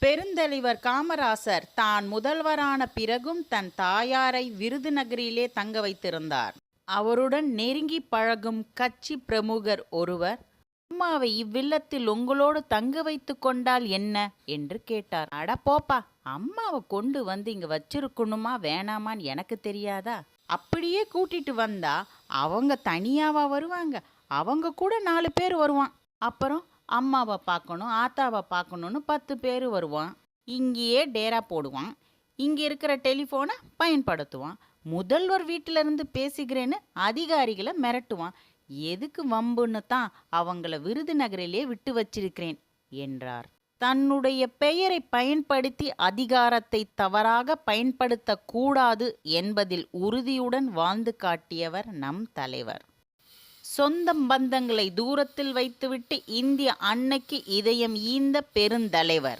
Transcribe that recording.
பெருந்தலைவர் காமராசர் தான் முதல்வரான பிறகும் தன் தாயாரை விருதுநகரிலே தங்க வைத்திருந்தார். அவருடன் நெருங்கி பழகும் கட்சி பிரமுகர் ஒருவர், அம்மாவை இவ்வில்லத்தில் உங்களோடு தங்க வைத்து கொண்டால் என்ன என்று கேட்டார். அட போப்பா, அம்மாவை கொண்டு வந்து இங்க வச்சிருக்கணுமா வேணாமான்னு எனக்கு தெரியாதா? அப்படியே கூட்டிட்டு வந்தா அவங்க தனியாவா வருவாங்க? அவங்க கூட 4 பேர் வருவான். அப்புறம் அம்மாவை பார்க்கணும், ஆத்தாவை பார்க்கணுன்னு 10 பேர் வருவான். இங்கேயே டேரா போடுவான். இங்கே இருக்கிற டெலிஃபோனை பயன்படுத்துவான். முதல்வர் வீட்டிலிருந்து பேசுகிறேன்னு அதிகாரிகளை மிரட்டுவான். எதுக்கு வம்புன்னு தான் அவங்கள விருதுநகரிலே விட்டு வச்சிருக்கிறேன் என்றார். தன்னுடைய பெயரை பயன்படுத்தி அதிகாரத்தை தவறாக பயன்படுத்தக்கூடாது என்பதில் உறுதியுடன் வாழ்ந்து காட்டியவர் நம் தலைவர். சொந்த பந்தங்களை தூரத்தில் வைத்துவிட்டு இந்திய அன்னைக்கு இதயம் ஈந்த பெருந்தலைவர்.